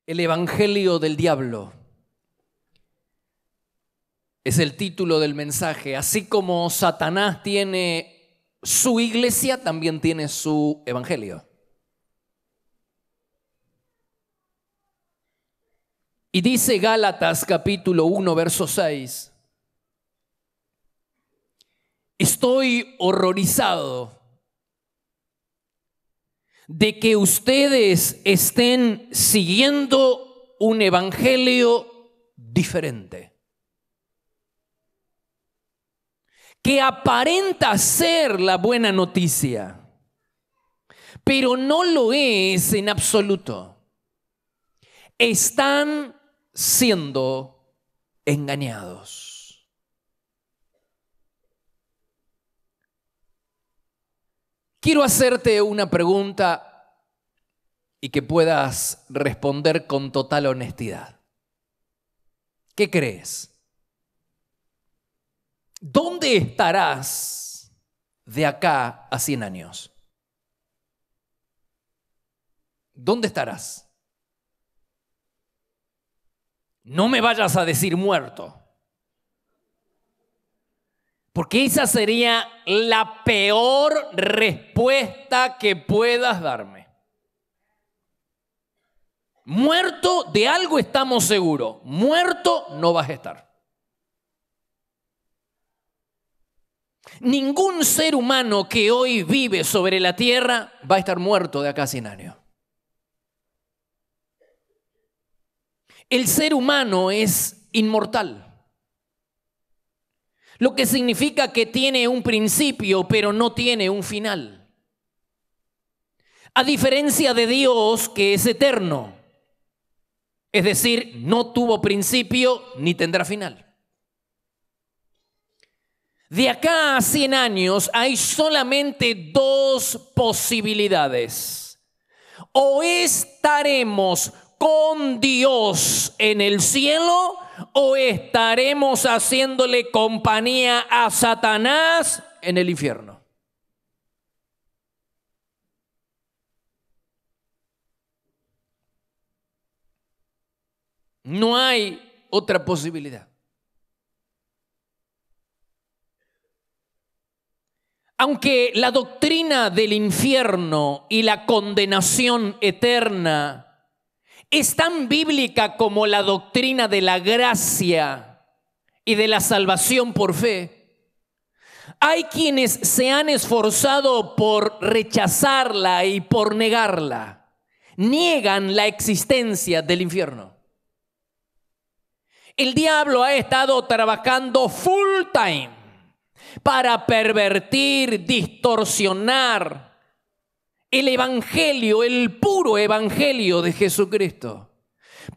El Evangelio del Diablo es el título del mensaje. Así como Satanás tiene su iglesia, también tiene su evangelio. Y dice Gálatas capítulo 1, verso 6. Estoy horrorizado de que ustedes estén siguiendo un evangelio diferente, que aparenta ser la buena noticia, pero no lo es en absoluto. Están siendo engañados. Quiero hacerte una pregunta y que puedas responder con total honestidad. ¿Qué crees? ¿Dónde estarás de acá a 100 años? ¿Dónde estarás? No me vayas a decir muerto, porque esa sería la peor respuesta que puedas darme. Muerto, de algo estamos seguros. Muerto no vas a estar. Ningún ser humano que hoy vive sobre la tierra va a estar muerto de acá a 100 años. El ser humano es inmortal, lo que significa que tiene un principio, pero no tiene un final. A diferencia de Dios, que es eterno, es decir, no tuvo principio ni tendrá final. De acá a 100 años hay solamente dos posibilidades. O estaremos con Dios en el cielo, o estaremos haciéndole compañía a Satanás en el infierno. No hay otra posibilidad. Aunque la doctrina del infierno y la condenación eterna es tan bíblica como la doctrina de la gracia y de la salvación por fe, hay quienes se han esforzado por rechazarla y por negarla. Niegan la existencia del infierno. El diablo ha estado trabajando full time para pervertir, distorsionar el evangelio, el puro evangelio de Jesucristo.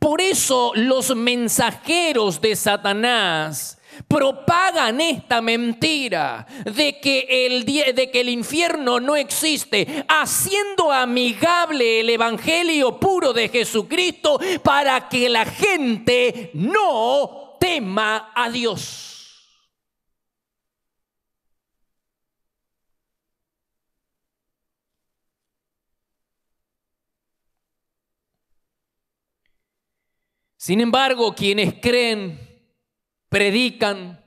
Por eso los mensajeros de Satanás propagan esta mentira de que el infierno no existe, haciendo amigable el evangelio puro de Jesucristo para que la gente no tema a Dios. Sin embargo, quienes creen, predican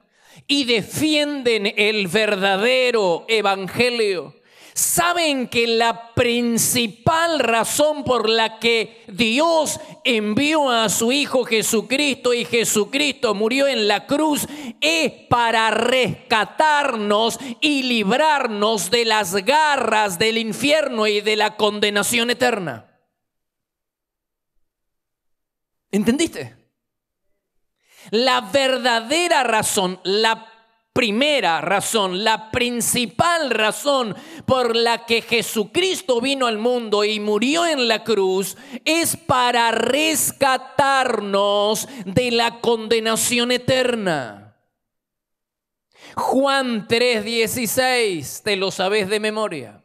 y defienden el verdadero evangelio saben que la principal razón por la que Dios envió a su Hijo Jesucristo y Jesucristo murió en la cruz es para rescatarnos y librarnos de las garras del infierno y de la condenación eterna. ¿Entendiste? La verdadera razón, la primera razón, la principal razón por la que Jesucristo vino al mundo y murió en la cruz es para rescatarnos de la condenación eterna. Juan 3:16, te lo sabes de memoria.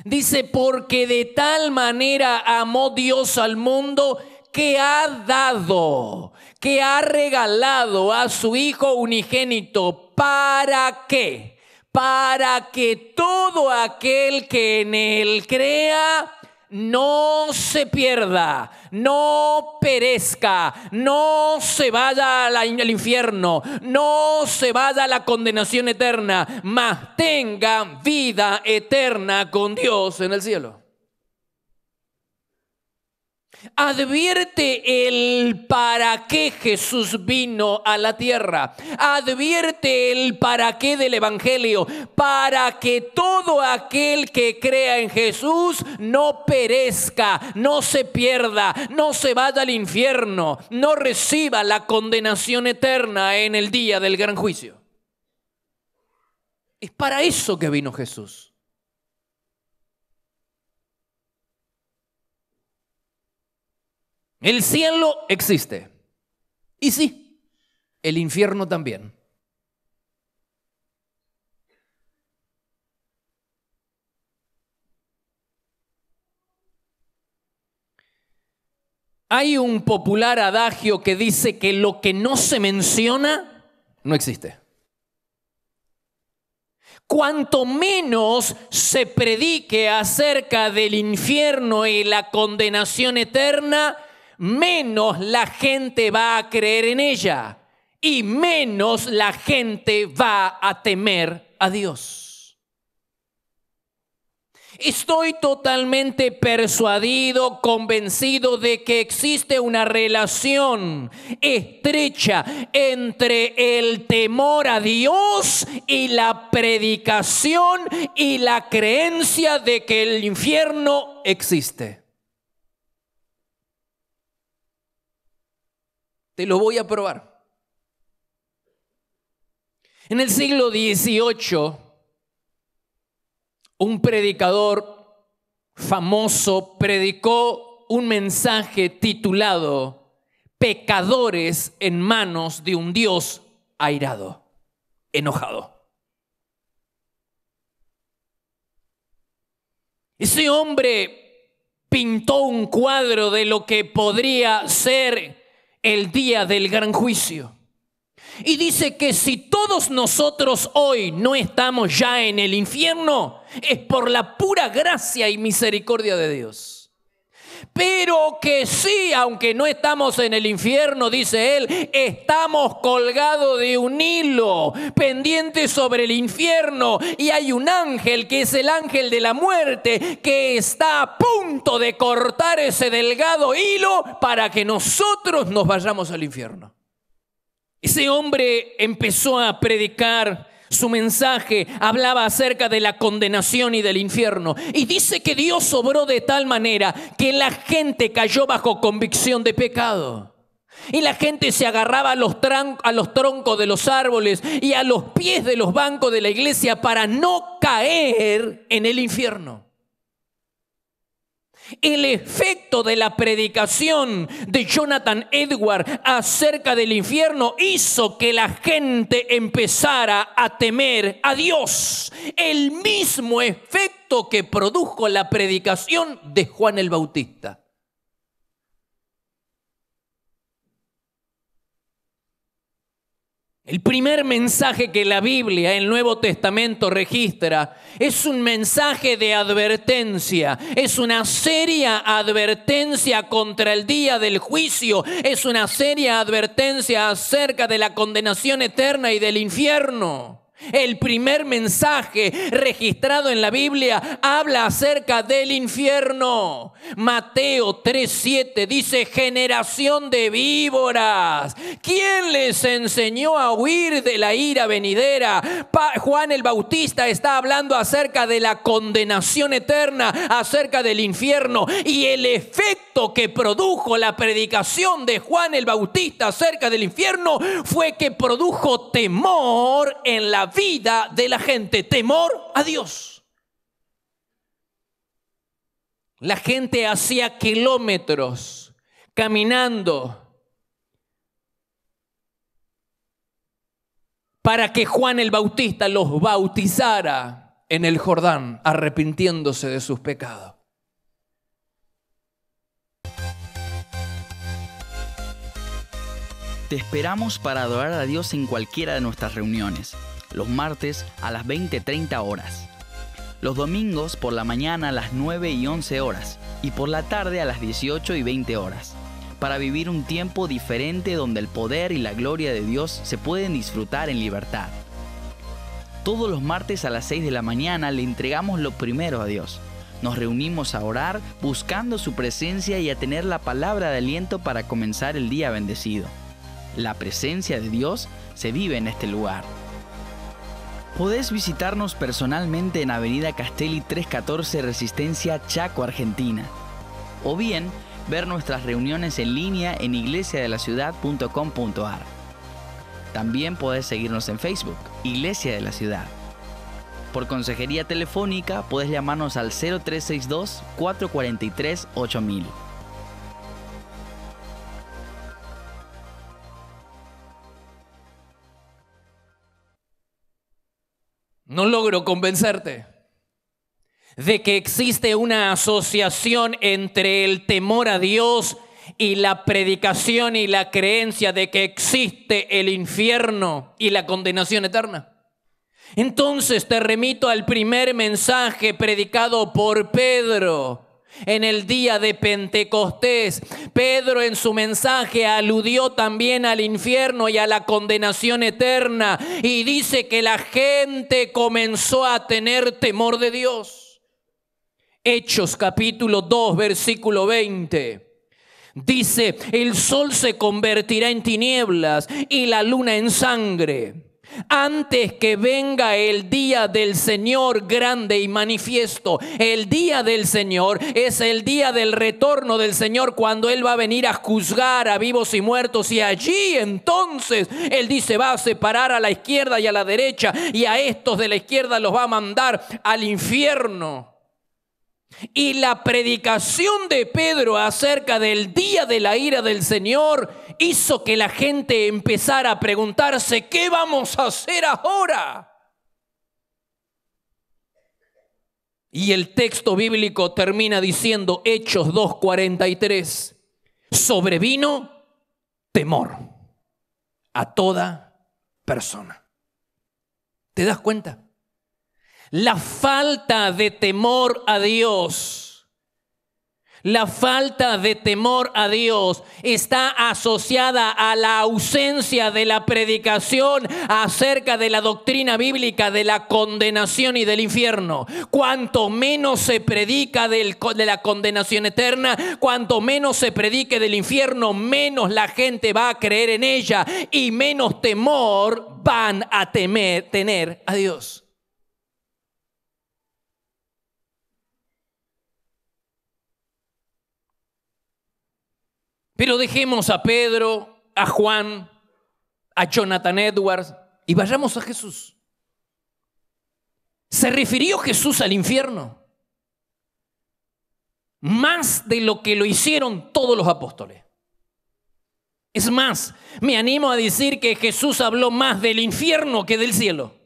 Dice, porque de tal manera amó Dios al mundo que ha dado, que ha regalado a su Hijo unigénito. ¿Para qué? Para que todo aquel que en él crea no se pierda, no perezca, no se vaya al infierno, no se vaya a la condenación eterna, mas tenga vida eterna con Dios en el cielo. Advierte el para qué Jesús vino a la tierra. Advierte el para qué del Evangelio. Para que todo aquel que crea en Jesús no perezca, no se pierda, no se vaya al infierno, no reciba la condenación eterna en el día del gran juicio. Es para eso que vino Jesús. El cielo existe. Y sí, el infierno también. Hay un popular adagio que dice que lo que no se menciona no existe. Cuanto menos se predique acerca del infierno y la condenación eterna, menos la gente va a creer en ella y menos la gente va a temer a Dios. Estoy totalmente persuadido, convencido de que existe una relación estrecha entre el temor a Dios y la predicación y la creencia de que el infierno existe. Te lo voy a probar. En el siglo XVIII, un predicador famoso predicó un mensaje titulado "Pecadores en manos de un Dios airado, enojado". Ese hombre pintó un cuadro de lo que podría ser el día del gran juicio. Y dice que si todos nosotros hoy no estamos ya en el infierno, es por la pura gracia y misericordia de Dios. Pero que sí, aunque no estamos en el infierno, dice él, estamos colgados de un hilo pendiente sobre el infierno. Y hay un ángel que es el ángel de la muerte que está a punto de cortar ese delgado hilo para que nosotros nos vayamos al infierno. Ese hombre empezó a predicar. Su mensaje hablaba acerca de la condenación y del infierno. Y dice que Dios obró de tal manera que la gente cayó bajo convicción de pecado. Y la gente se agarraba a los troncos de los árboles y a los pies de los bancos de la iglesia para no caer en el infierno. El efecto de la predicación de Jonathan Edwards acerca del infierno hizo que la gente empezara a temer a Dios. El mismo efecto que produjo la predicación de Juan el Bautista. El primer mensaje que la Biblia, el Nuevo Testamento, registra es un mensaje de advertencia. Es una seria advertencia contra el día del juicio. Es una seria advertencia acerca de la condenación eterna y del infierno. El primer mensaje registrado en la Biblia habla acerca del infierno. Mateo 3:7 dice: generación de víboras, ¿quién les enseñó a huir de la ira venidera? Juan el Bautista está hablando acerca de la condenación eterna, acerca del infierno, y el efecto que produjo la predicación de Juan el Bautista acerca del infierno fue que produjo temor en la vida de la gente, temor a Dios. La gente hacía kilómetros caminando para que Juan el Bautista los bautizara en el Jordán, arrepintiéndose de sus pecados. Te esperamos para adorar a Dios en cualquiera de nuestras reuniones. Los martes a las 20:30 horas. Los domingos por la mañana a las 9 y 11 horas. y por la tarde a las 18 y 20 horas, para vivir un tiempo diferente donde el poder y la gloria de Dios se pueden disfrutar en libertad. Todos los martes a las 6 de la mañana le entregamos lo primero a Dios. Nos reunimos a orar buscando su presencia y a tener la palabra de aliento para comenzar el día bendecido. La presencia de Dios se vive en este lugar. Podés visitarnos personalmente en Avenida Castelli 314 Resistencia, Chaco, Argentina. O bien, ver nuestras reuniones en línea en iglesiadelaciudad.com.ar. También podés seguirnos en Facebook, Iglesia de la Ciudad. Por consejería telefónica, podés llamarnos al 0362-443-8000. No logro convencerte de que existe una asociación entre el temor a Dios y la predicación y la creencia de que existe el infierno y la condenación eterna. Entonces te remito al primer mensaje predicado por Pedro en el día de Pentecostés. Pedro en su mensaje aludió también al infierno y a la condenación eterna y dice que la gente comenzó a tener temor de Dios. Hechos capítulo 2 versículo 20. Dice, el sol se convertirá en tinieblas y la luna en sangre, antes que venga el día del Señor grande y manifiesto. El día del Señor es el día del retorno del Señor, cuando Él va a venir a juzgar a vivos y muertos. Y allí entonces Él dice, va a separar a la izquierda y a la derecha, y a estos de la izquierda los va a mandar al infierno. Y la predicación de Pedro acerca del día de la ira del Señor hizo que la gente empezara a preguntarse, ¿qué vamos a hacer ahora? Y el texto bíblico termina diciendo, Hechos 2:43, sobrevino temor a toda persona. ¿Te das cuenta? La falta de temor a Dios, la falta de temor a Dios está asociada a la ausencia de la predicación acerca de la doctrina bíblica de la condenación y del infierno. Cuanto menos se predica de la condenación eterna, cuanto menos se predique del infierno, menos la gente va a creer en ella y menos temor van a tener a Dios. Pero dejemos a Pedro, a Juan, a Jonathan Edwards y vayamos a Jesús. ¿Se refirió Jesús al infierno? Más de lo que lo hicieron todos los apóstoles. Es más, me animo a decir que Jesús habló más del infierno que del cielo.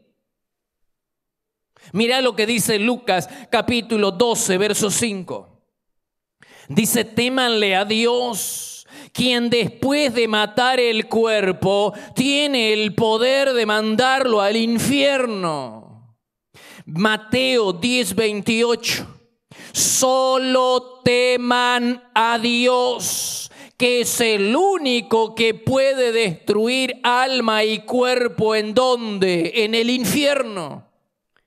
Mirá lo que dice Lucas capítulo 12, verso 5. Dice, témanle a Dios, quien después de matar el cuerpo tiene el poder de mandarlo al infierno. Mateo 10:28. Solo teman a Dios, que es el único que puede destruir alma y cuerpo. ¿En dónde? En el infierno.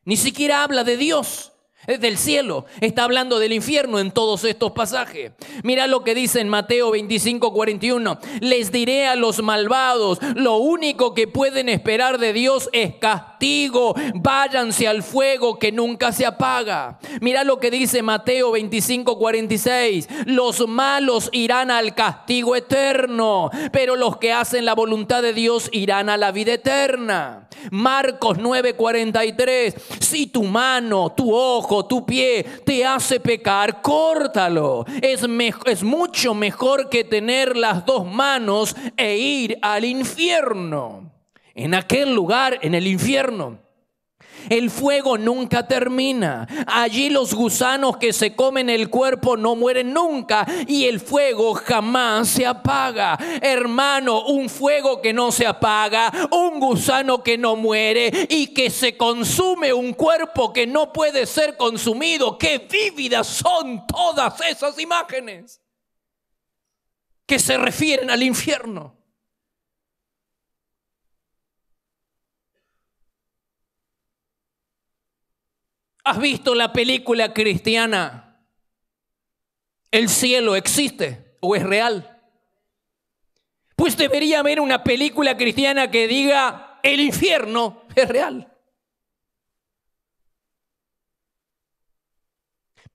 Ni siquiera habla de Dios. Es del cielo, está hablando del infierno en todos estos pasajes. Mira lo que dice en Mateo 25:41. Les diré a los malvados, lo único que pueden esperar de Dios es castigo. Váyanse al fuego que nunca se apaga. Mira lo que dice Mateo 25:46. Los malos irán al castigo eterno, pero los que hacen la voluntad de Dios irán a la vida eterna. Marcos 9:43. Si tu mano, tu ojo, tu pie te hace pecar, córtalo. Es mucho mejor que tener las dos manos e ir al infierno. En aquel lugar, en el infierno, El fuego nunca termina. Allí los gusanos que se comen el cuerpo no mueren nunca y el fuego jamás se apaga. Hermano, un fuego que no se apaga, un gusano que no muere y que se consume un cuerpo que no puede ser consumido. ¡Qué vívidas son todas esas imágenes que se refieren al infierno! ¿Has visto la película cristiana ¿El cielo existe o es real? Pues debería haber una película cristiana que diga el infierno es real.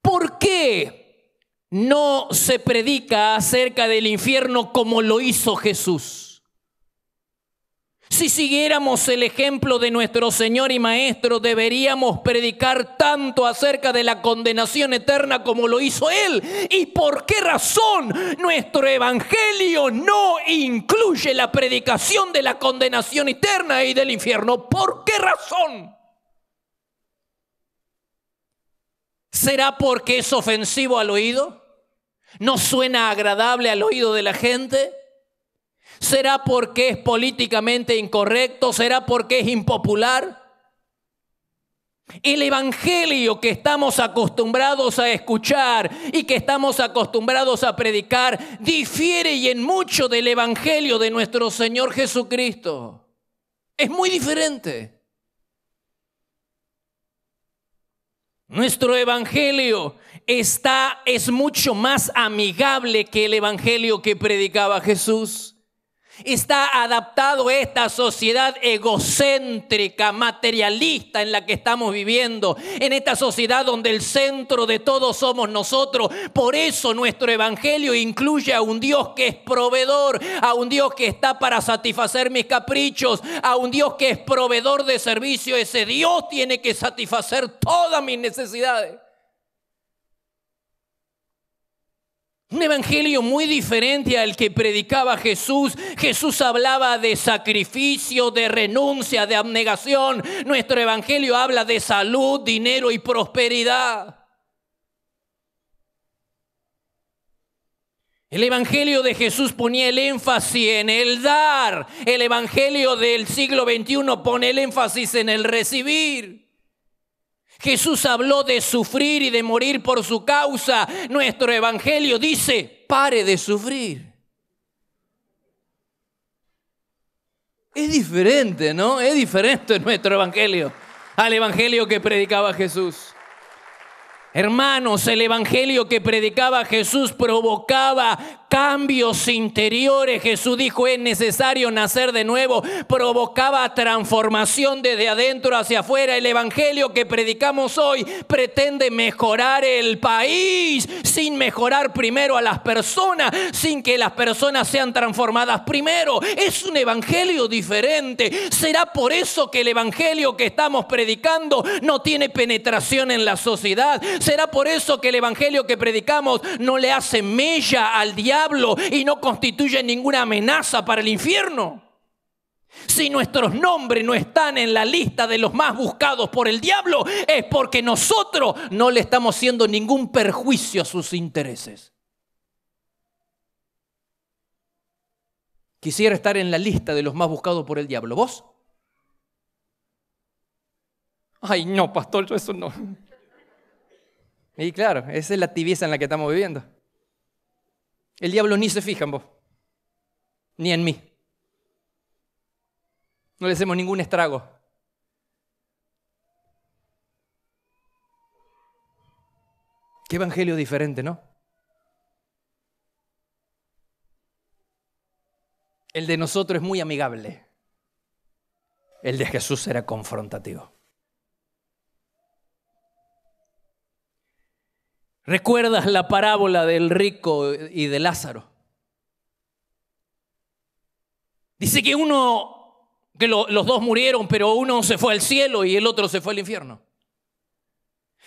¿Por qué no se predica acerca del infierno como lo hizo Jesús? Si siguiéramos el ejemplo de nuestro Señor y Maestro, deberíamos predicar tanto acerca de la condenación eterna como lo hizo Él. ¿Y por qué razón nuestro evangelio no incluye la predicación de la condenación eterna y del infierno? ¿Por qué razón? ¿Será porque es ofensivo al oído? ¿No suena agradable al oído de la gente? ¿Será porque es políticamente incorrecto? ¿Será porque es impopular? El evangelio que estamos acostumbrados a escuchar y que estamos acostumbrados a predicar difiere y en mucho del evangelio de nuestro Señor Jesucristo. Es muy diferente. Nuestro evangelio es mucho más amigable que el evangelio que predicaba Jesús. Está adaptado a esta sociedad egocéntrica, materialista en la que estamos viviendo, en esta sociedad donde el centro de todo somos nosotros. Por eso nuestro evangelio incluye a un Dios que es proveedor, a un Dios que está para satisfacer mis caprichos, a un Dios que es proveedor de servicio. Ese Dios tiene que satisfacer todas mis necesidades. Un evangelio muy diferente al que predicaba Jesús. Jesús hablaba de sacrificio, de renuncia, de abnegación. Nuestro evangelio habla de salud, dinero y prosperidad. El evangelio de Jesús ponía el énfasis en el dar. El evangelio del siglo XXI pone el énfasis en el recibir. Jesús habló de sufrir y de morir por su causa. Nuestro evangelio dice, pare de sufrir. Es diferente, ¿no? Es diferente nuestro evangelio al evangelio que predicaba Jesús. Hermanos, el evangelio que predicaba Jesús provocaba cambios interiores. Jesús dijo, es necesario nacer de nuevo. Provocaba transformación desde adentro hacia afuera. El evangelio que predicamos hoy pretende mejorar el país sin mejorar primero a las personas, sin que las personas sean transformadas primero. Es un evangelio diferente. ¿Será por eso que el evangelio que estamos predicando no tiene penetración en la sociedad? ¿Será por eso que el evangelio que predicamos no le hace mella al diablo y no constituye ninguna amenaza para el infierno? Si nuestros nombres no están en la lista de los más buscados por el diablo, es porque nosotros no le estamos haciendo ningún perjuicio a sus intereses. Quisiera estar en la lista de los más buscados por el diablo. ¿Vos? Ay, no, pastor, yo eso no. Y claro, esa es la tibieza en la que estamos viviendo. El diablo ni se fija en vos, ni en mí. No le hacemos ningún estrago. Qué evangelio diferente, ¿no? El de nosotros es muy amigable. El de Jesús era confrontativo. ¿Recuerdas la parábola del rico y de Lázaro? Dice que los dos murieron, pero uno se fue al cielo y el otro se fue al infierno.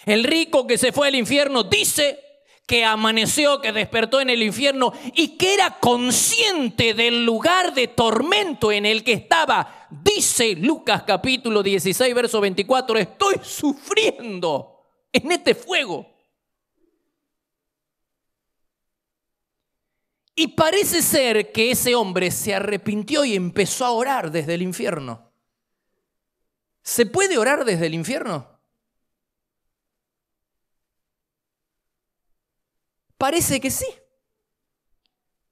El rico que se fue al infierno dice que amaneció, que despertó en el infierno y que era consciente del lugar de tormento en el que estaba dice Lucas capítulo 16, verso 24, estoy sufriendo en este fuego. Y parece ser que ese hombre se arrepintió y empezó a orar desde el infierno. ¿Se puede orar desde el infierno? Parece que sí.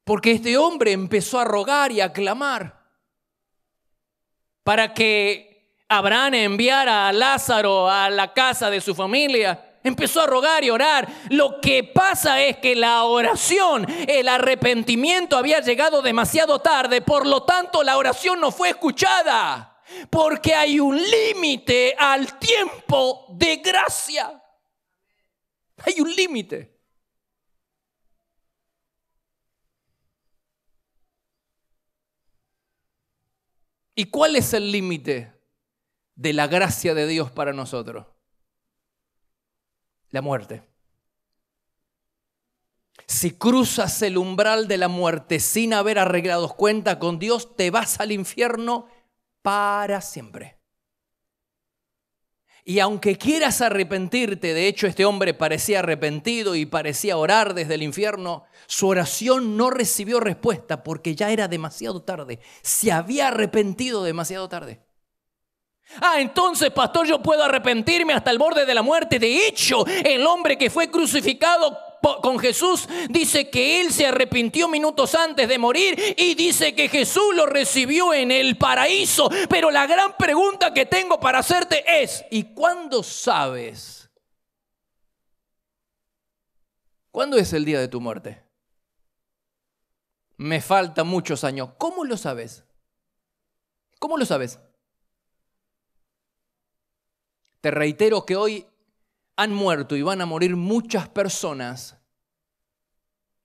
Porque este hombre empezó a rogar y a clamar para que Abraham enviara a Lázaro a la casa de su familia. Empezó a rogar y orar. Lo que pasa es que la oración, el arrepentimiento había llegado demasiado tarde. Por lo tanto, la oración no fue escuchada. Porque hay un límite al tiempo de gracia. Hay un límite. ¿Y cuál es el límite de la gracia de Dios para nosotros? La muerte. Si cruzas el umbral de la muerte sin haber arreglado cuentas con Dios, te vas al infierno para siempre. Y aunque quieras arrepentirte, de hecho este hombre parecía arrepentido y parecía orar desde el infierno, su oración no recibió respuesta porque ya era demasiado tarde. Se había arrepentido demasiado tarde. Entonces, pastor, yo puedo arrepentirme hasta el borde de la muerte. De hecho, el hombre que fue crucificado con Jesús dice que él se arrepintió minutos antes de morir y dice que Jesús lo recibió en el paraíso. Pero la gran pregunta que tengo para hacerte es: ¿y cuándo sabes? ¿Cuándo es el día de tu muerte? Me faltan muchos años. ¿Cómo lo sabes? ¿Cómo lo sabes? Te reitero que hoy han muerto y van a morir muchas personas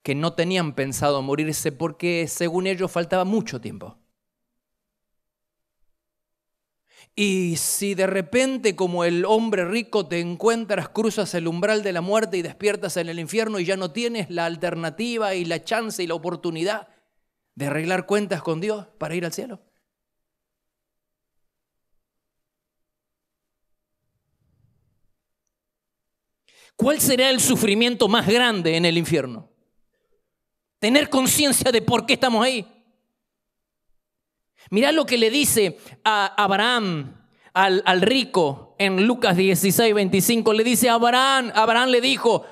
que no tenían pensado morirse porque según ellos faltaba mucho tiempo. Y si de repente, como el hombre rico, te encuentras, cruzas el umbral de la muerte y despiertas en el infierno y ya no tienes la alternativa y la chance y la oportunidad de arreglar cuentas con Dios para ir al cielo. ¿Cuál será el sufrimiento más grande en el infierno? Tener conciencia de por qué estamos ahí. Mirá lo que le dice a Abraham, al rico, en Lucas 16, 25. Le dice a Abraham le dijo: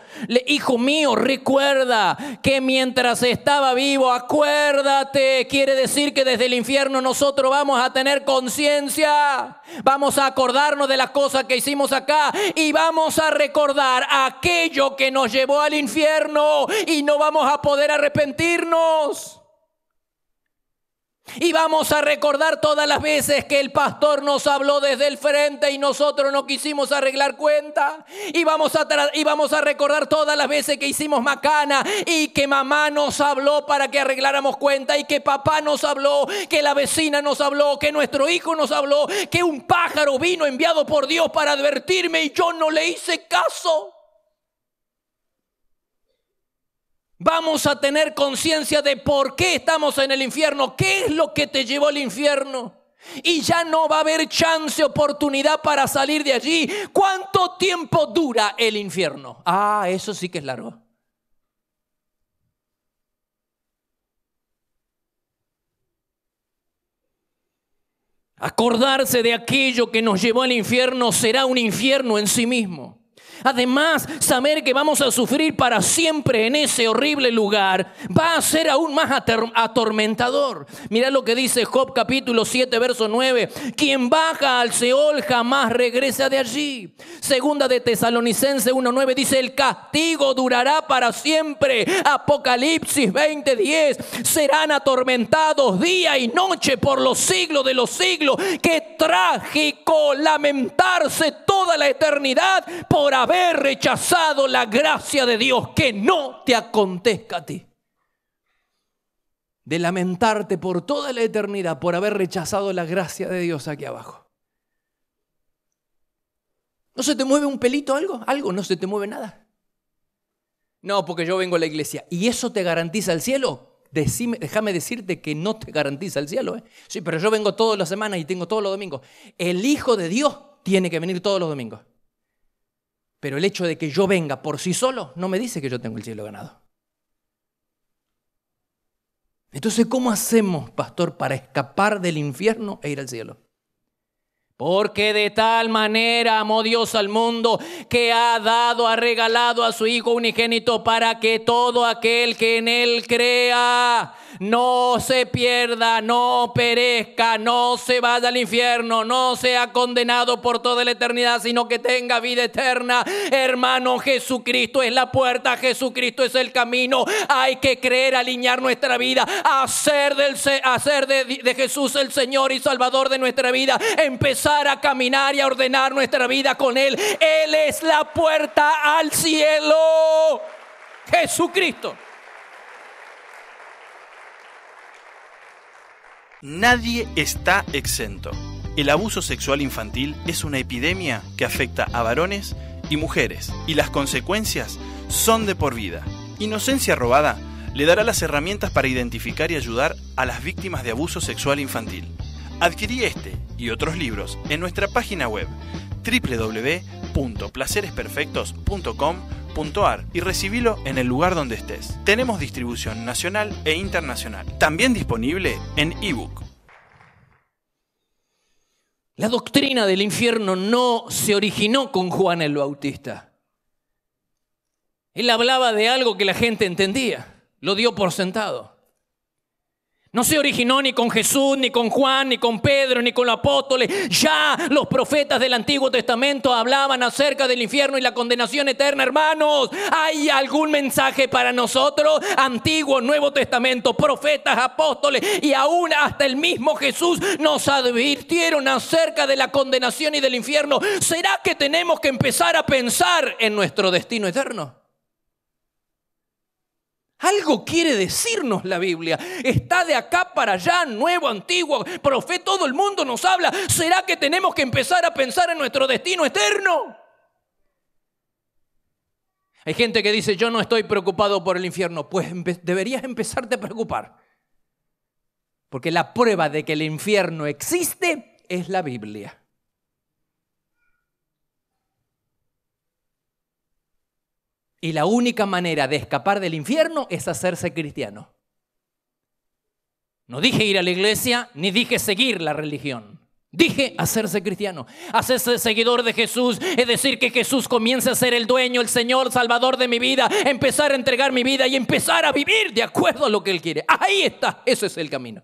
hijo mío, recuerda que mientras estaba vivo, acuérdate. Quiere decir que desde el infierno nosotros vamos a tener conciencia. Vamos a acordarnos de las cosas que hicimos acá y vamos a recordar aquello que nos llevó al infierno y no vamos a poder arrepentirnos. Y vamos a recordar todas las veces que el pastor nos habló desde el frente y nosotros no quisimos arreglar cuenta. Y vamos a recordar todas las veces que hicimos macana y que mamá nos habló para que arregláramos cuenta, y que papá nos habló, que la vecina nos habló, que nuestro hijo nos habló, que un pájaro vino enviado por Dios para advertirme y yo no le hice caso. Vamos a tener conciencia de por qué estamos en el infierno, qué es lo que te llevó al infierno. Y ya no va a haber chance, oportunidad para salir de allí. ¿Cuánto tiempo dura el infierno? Eso sí que es largo. Acordarse de aquello que nos llevó al infierno será un infierno en sí mismo. Además, saber que vamos a sufrir para siempre en ese horrible lugar va a ser aún más atormentador. Mirá lo que dice Job capítulo 7, verso 9. Quien baja al Seol jamás regresa de allí. Segunda de Tesalonicenses 1:9 dice: el castigo durará para siempre. Apocalipsis 20:10. Serán atormentados día y noche por los siglos de los siglos. Qué trágico lamentarse toda la eternidad por haber rechazado la gracia de Dios. Que no te acontezca a ti de lamentarte por toda la eternidad por haber rechazado la gracia de Dios aquí abajo. ¿No se te mueve un pelito algo? ¿Algo? ¿No se te mueve nada? No, porque yo vengo a la iglesia. ¿Y eso te garantiza el cielo? déjame decirte que no te garantiza el cielo. Sí, pero yo vengo todas las semanas y tengo todos los domingos. El Hijo de Dios tiene que venir todos los domingos. Pero el hecho de que yo venga por sí solo no me dice que yo tengo el cielo ganado. Entonces, ¿cómo hacemos, pastor, para escapar del infierno e ir al cielo? Porque de tal manera amó Dios al mundo que ha regalado a su Hijo unigénito para que todo aquel que en Él crea no se pierda, no perezca, no se vaya al infierno, no sea condenado por toda la eternidad, sino que tenga vida eterna. Hermano, Jesucristo es la puerta, Jesucristo es el camino. Hay que creer, alinear nuestra vida, hacer de Jesús el Señor y Salvador de nuestra vida, empezar a caminar y a ordenar nuestra vida con Él. Él es la puerta al cielo, Jesucristo. Nadie está exento. El abuso sexual infantil es una epidemia que afecta a varones y mujeres, y las consecuencias son de por vida. Inocencia Robada le dará las herramientas para identificar y ayudar a las víctimas de abuso sexual infantil. Adquirí este y otros libros en nuestra página web www.placeresperfectos.com.ar y recibilo en el lugar donde estés. Tenemos distribución nacional e internacional. También disponible en ebook. La doctrina del infierno no se originó con Juan el Bautista. Él hablaba de algo que la gente entendía, lo dio por sentado. No se originó ni con Jesús, ni con Juan, ni con Pedro, ni con los apóstoles. Ya los profetas del Antiguo Testamento hablaban acerca del infierno y la condenación eterna. Hermanos, ¿hay algún mensaje para nosotros? Antiguo, Nuevo Testamento, profetas, apóstoles y aún hasta el mismo Jesús nos advirtieron acerca de la condenación y del infierno. ¿Será que tenemos que empezar a pensar en nuestro destino eterno? Algo quiere decirnos la Biblia. Está de acá para allá, nuevo, antiguo, profeta, todo el mundo nos habla. ¿Será que tenemos que empezar a pensar en nuestro destino eterno? Hay gente que dice, yo no estoy preocupado por el infierno. Pues deberías empezarte a preocupar. Porque la prueba de que el infierno existe es la Biblia. Y la única manera de escapar del infierno es hacerse cristiano. No dije ir a la iglesia, ni dije seguir la religión. Dije hacerse cristiano, hacerse seguidor de Jesús, es decir, que Jesús comience a ser el dueño, el Señor, Salvador de mi vida, empezar a entregar mi vida y empezar a vivir de acuerdo a lo que Él quiere. Ahí está, ese es el camino.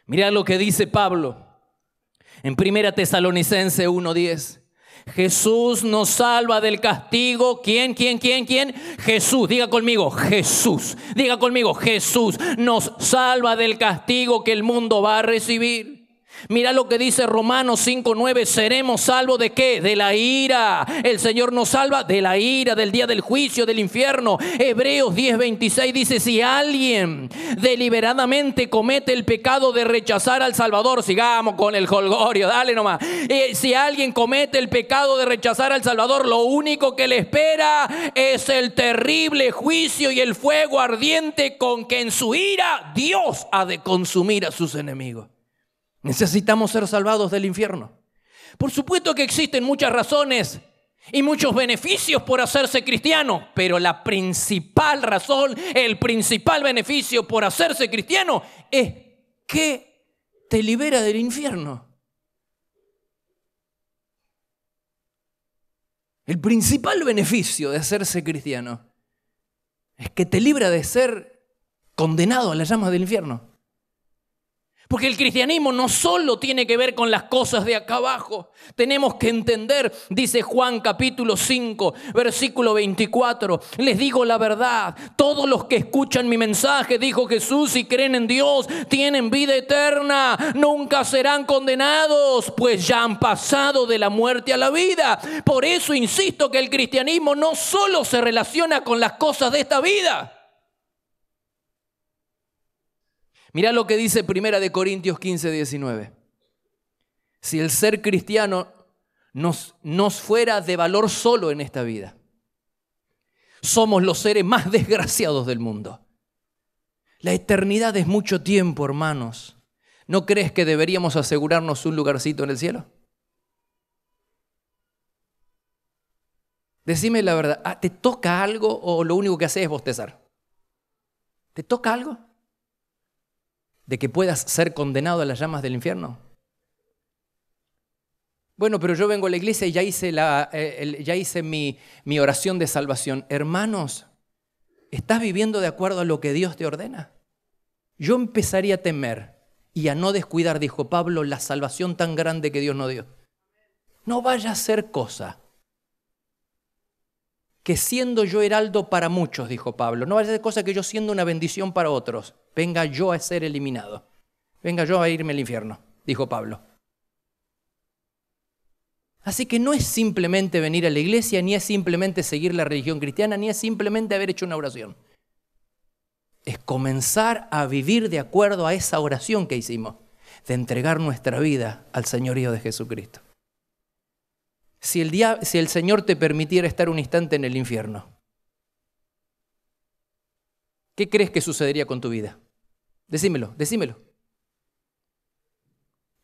Mira lo que dice Pablo en 1 Tesalonicenses 1:10. Jesús nos salva del castigo. ¿Quién? Jesús. Diga conmigo, Jesús. Diga conmigo, Jesús nos salva del castigo que el mundo va a recibir. Mira lo que dice Romanos 5:9. ¿Seremos salvos de qué? De la ira. El Señor nos salva de la ira, del día del juicio, del infierno. Hebreos 10:26 dice, si alguien deliberadamente comete el pecado de rechazar al Salvador, sigamos con el jolgorio, dale nomás. Si alguien comete el pecado de rechazar al Salvador, lo único que le espera es el terrible juicio y el fuego ardiente con que en su ira Dios ha de consumir a sus enemigos. Necesitamos ser salvados del infierno. Por supuesto que existen muchas razones y muchos beneficios por hacerse cristiano, pero la principal razón, el principal beneficio por hacerse cristiano es que te libera del infierno. El principal beneficio de hacerse cristiano es que te libra de ser condenado a las llamas del infierno. Porque el cristianismo no solo tiene que ver con las cosas de acá abajo. Tenemos que entender, dice Juan capítulo 5, versículo 24. Les digo la verdad, todos los que escuchan mi mensaje, dijo Jesús, y creen en Dios, tienen vida eterna. Nunca serán condenados, pues ya han pasado de la muerte a la vida. Por eso insisto que el cristianismo no solo se relaciona con las cosas de esta vida. Mirá lo que dice 1 Corintios 15:19. Si el ser cristiano nos fuera de valor solo en esta vida, somos los seres más desgraciados del mundo. La eternidad es mucho tiempo, hermanos. ¿No crees que deberíamos asegurarnos un lugarcito en el cielo? Decime la verdad, ¿te toca algo o lo único que haces es bostezar? ¿Te toca algo? ¿De que puedas ser condenado a las llamas del infierno? Bueno, pero yo vengo a la iglesia y ya hice mi oración de salvación. Hermanos, ¿estás viviendo de acuerdo a lo que Dios te ordena? Yo empezaría a temer y a no descuidar, dijo Pablo, la salvación tan grande que Dios nos dio. No vaya a ser cosa que siendo yo heraldo para muchos, dijo Pablo, no vaya a ser cosa que yo siendo una bendición para otros, venga yo a ser eliminado, venga yo a irme al infierno, dijo Pablo. Así que no es simplemente venir a la iglesia, ni es simplemente seguir la religión cristiana, ni es simplemente haber hecho una oración. Es comenzar a vivir de acuerdo a esa oración que hicimos, de entregar nuestra vida al señorío de Jesucristo. Si el Señor te permitiera estar un instante en el infierno, ¿qué crees que sucedería con tu vida? Decímelo.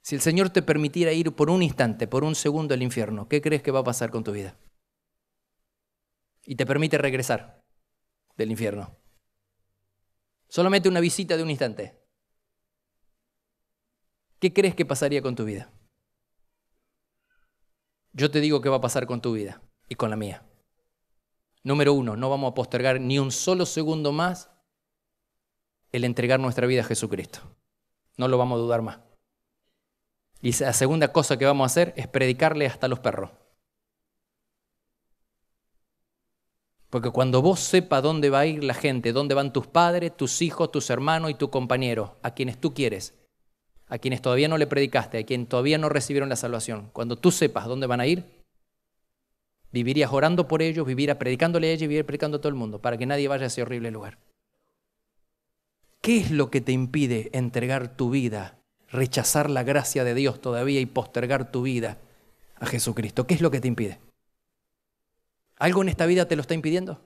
Si el Señor te permitiera ir por un instante, por un segundo al infierno, ¿qué crees que va a pasar con tu vida? Y te permite regresar del infierno. Solamente una visita de un instante. ¿Qué crees que pasaría con tu vida? Yo te digo qué va a pasar con tu vida y con la mía. Número 1, no vamos a postergar ni un solo segundo más el entregar nuestra vida a Jesucristo. No lo vamos a dudar más. Y la segunda cosa que vamos a hacer es predicarle hasta a los perros. Porque cuando vos sepas dónde va a ir la gente, dónde van tus padres, tus hijos, tus hermanos y tus compañeros, a quienes tú quieres, a quienes todavía no le predicaste, a quienes todavía no recibieron la salvación, cuando tú sepas dónde van a ir, vivirías orando por ellos, vivirías predicándole a ellos y vivirías predicando a todo el mundo, para que nadie vaya a ese horrible lugar. ¿Qué es lo que te impide entregar tu vida, rechazar la gracia de Dios todavía y postergar tu vida a Jesucristo? ¿Qué es lo que te impide? ¿Algo en esta vida te lo está impidiendo?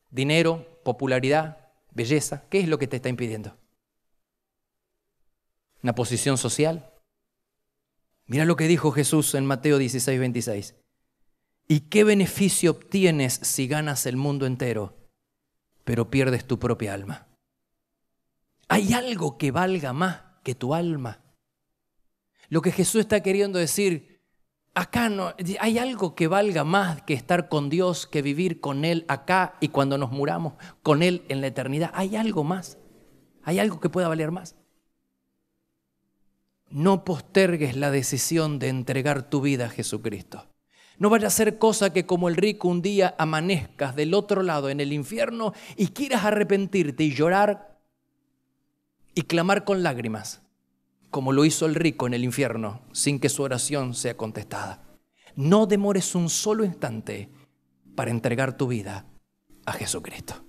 ¿Dinero, popularidad, belleza? ¿Qué es lo que te está impidiendo? ¿Una posición social? Mira lo que dijo Jesús en Mateo 16, 26. ¿Y qué beneficio obtienes si ganas el mundo entero, pero pierdes tu propia alma? ¿Hay algo que valga más que tu alma? Lo que Jesús está queriendo decir, acá no, hay algo que valga más que estar con Dios, que vivir con Él acá y cuando nos muramos con Él en la eternidad. ¿Hay algo más? ¿Hay algo que pueda valer más? No postergues la decisión de entregar tu vida a Jesucristo. No vaya a ser cosa que como el rico un día amanezcas del otro lado en el infierno y quieras arrepentirte y llorar y clamar con lágrimas, como lo hizo el rico en el infierno, sin que su oración sea contestada. No demores un solo instante para entregar tu vida a Jesucristo.